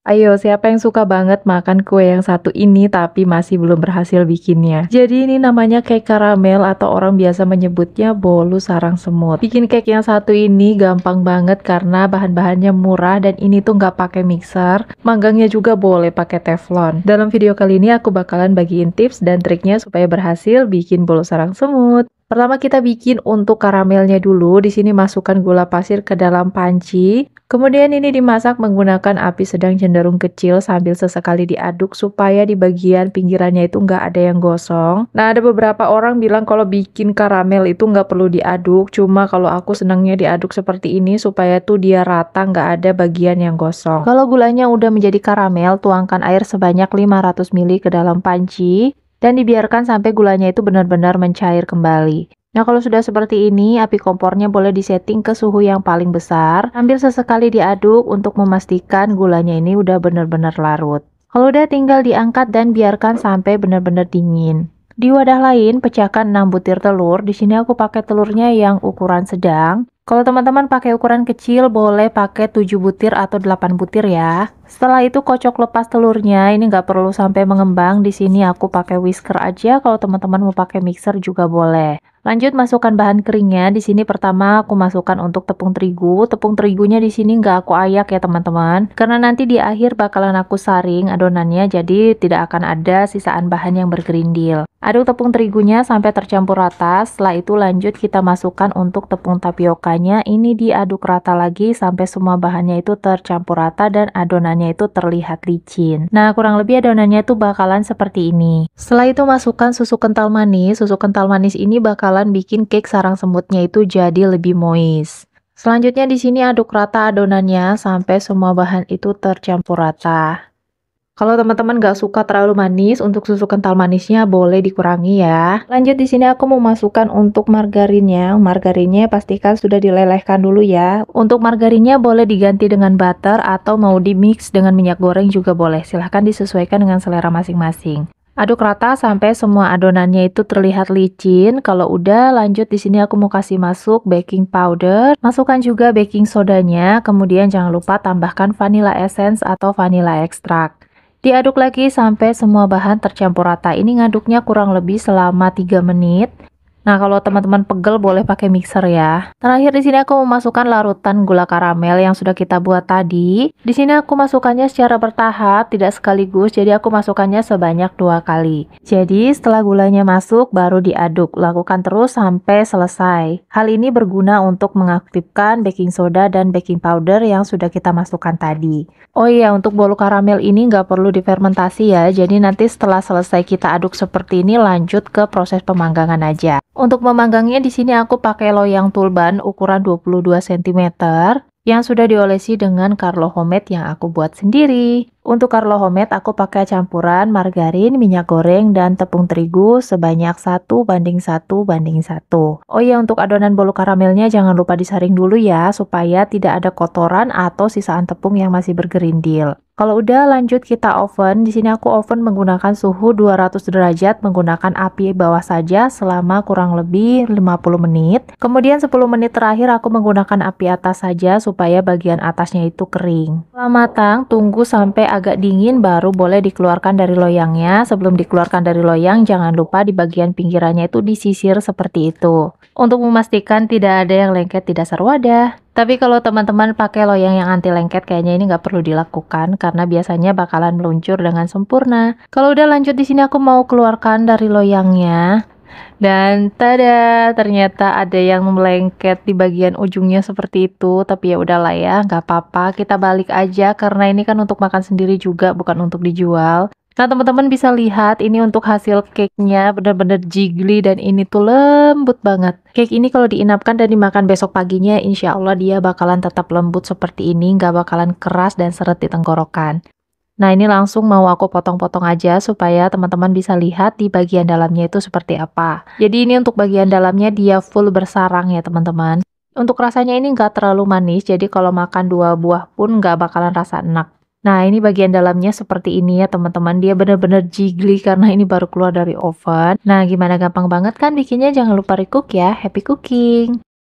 Ayo, siapa yang suka banget makan kue yang satu ini tapi masih belum berhasil bikinnya? Jadi ini namanya cake karamel atau orang biasa menyebutnya bolu sarang semut. Bikin cake yang satu ini gampang banget karena bahan-bahannya murah dan ini tuh nggak pakai mixer. Manggangnya juga boleh pakai teflon. Dalam video kali ini aku bakalan bagiin tips dan triknya supaya berhasil bikin bolu sarang semut. Pertama kita bikin untuk karamelnya dulu. Di sini masukkan gula pasir ke dalam panci. Kemudian ini dimasak menggunakan api sedang cenderung kecil sambil sesekali diaduk supaya di bagian pinggirannya itu nggak ada yang gosong. Nah, ada beberapa orang bilang kalau bikin karamel itu nggak perlu diaduk, cuma kalau aku senangnya diaduk seperti ini supaya tuh dia rata nggak ada bagian yang gosong. Kalau gulanya udah menjadi karamel, tuangkan air sebanyak 500 ml ke dalam panci dan dibiarkan sampai gulanya itu benar-benar mencair kembali. Nah, kalau sudah seperti ini, api kompornya boleh disetting ke suhu yang paling besar. Ambil sesekali diaduk untuk memastikan gulanya ini udah benar-benar larut. Kalau udah tinggal diangkat dan biarkan sampai benar-benar dingin. Di wadah lain, pecahkan 6 butir telur. Di sini aku pakai telurnya yang ukuran sedang. Kalau teman-teman pakai ukuran kecil, boleh pakai 7 butir atau 8 butir ya. Setelah itu kocok lepas telurnya, ini nggak perlu sampai mengembang. Di sini aku pakai whisker aja, kalau teman-teman mau pakai mixer juga boleh. Lanjut masukkan bahan keringnya. Di sini pertama aku masukkan untuk tepung terigu. Tepung terigunya di sini nggak aku ayak ya teman-teman, karena nanti di akhir bakalan aku saring adonannya, jadi tidak akan ada sisaan bahan yang bergerindil. Aduk tepung terigunya sampai tercampur rata. Setelah itu lanjut kita masukkan untuk tepung tapiokanya. Ini diaduk rata lagi sampai semua bahannya itu tercampur rata dan adonannya itu terlihat licin. Nah, kurang lebih adonannya itu bakalan seperti ini. Setelah itu masukkan susu kental manis. Susu kental manis ini bakalan bikin cake sarang semutnya itu jadi lebih moist. Selanjutnya di sini aduk rata adonannya sampai semua bahan itu tercampur rata. Kalau teman-teman nggak suka terlalu manis, untuk susu kental manisnya boleh dikurangi ya. Lanjut di sini aku mau masukkan untuk margarinnya. Margarinnya pastikan sudah dilelehkan dulu ya. Untuk margarinnya boleh diganti dengan butter atau mau di mix dengan minyak goreng juga boleh. Silahkan disesuaikan dengan selera masing-masing. Aduk rata sampai semua adonannya itu terlihat licin. Kalau udah, lanjut di sini aku mau kasih masuk baking powder. Masukkan juga baking sodanya. Kemudian jangan lupa tambahkan vanilla essence atau vanilla extract. Diaduk lagi sampai semua bahan tercampur rata. Ini ngaduknya kurang lebih selama 3 menit. Nah, kalau teman-teman pegel boleh pakai mixer ya. Terakhir di sini aku memasukkan larutan gula karamel yang sudah kita buat tadi. Di sini aku masukkannya secara bertahap, tidak sekaligus. Jadi aku masukkannya sebanyak 2 kali. Jadi setelah gulanya masuk baru diaduk. Lakukan terus sampai selesai. Hal ini berguna untuk mengaktifkan baking soda dan baking powder yang sudah kita masukkan tadi. Oh iya, untuk bolu karamel ini nggak perlu difermentasi ya. Jadi nanti setelah selesai kita aduk seperti ini lanjut ke proses pemanggangan aja. Untuk memanggangnya di sini aku pakai loyang tulban ukuran 22 cm yang sudah diolesi dengan Carlo Homemade yang aku buat sendiri. Untuk Carlo Homemade aku pakai campuran margarin, minyak goreng, dan tepung terigu sebanyak 1:1:1. Oh iya, untuk adonan bolu karamelnya jangan lupa disaring dulu ya, supaya tidak ada kotoran atau sisaan tepung yang masih bergerindil. Kalau udah lanjut kita oven. Di sini aku oven menggunakan suhu 200 derajat menggunakan api bawah saja selama kurang lebih 50 menit. Kemudian 10 menit terakhir aku menggunakan api atas saja supaya bagian atasnya itu kering. Setelah matang, tunggu sampai agak dingin baru boleh dikeluarkan dari loyangnya. Sebelum dikeluarkan dari loyang, jangan lupa di bagian pinggirannya itu disisir seperti itu. Untuk memastikan tidak ada yang lengket di dasar wadah. Tapi kalau teman-teman pakai loyang yang anti lengket, kayaknya ini nggak perlu dilakukan karena biasanya bakalan meluncur dengan sempurna. Kalau udah lanjut di sini aku mau keluarkan dari loyangnya. Dan tada, ternyata ada yang melengket di bagian ujungnya seperti itu. Tapi ya udahlah ya, nggak apa-apa. Kita balik aja karena ini kan untuk makan sendiri juga, bukan untuk dijual. Nah, teman-teman bisa lihat ini untuk hasil cake-nya benar-benar jiggly dan ini tuh lembut banget. Cake ini kalau diinapkan dan dimakan besok paginya, insya Allah dia bakalan tetap lembut seperti ini, nggak bakalan keras dan seret di tenggorokan. Nah, ini langsung mau aku potong-potong aja supaya teman-teman bisa lihat di bagian dalamnya itu seperti apa. Jadi ini untuk bagian dalamnya dia full bersarang ya teman-teman. Untuk rasanya ini nggak terlalu manis, jadi kalau makan 2 buah pun nggak bakalan rasa enak. Nah, ini bagian dalamnya seperti ini ya teman-teman. Dia benar-benar jiggly karena ini baru keluar dari oven. Nah, gimana, gampang banget kan bikinnya? Jangan lupa recook ya. Happy cooking!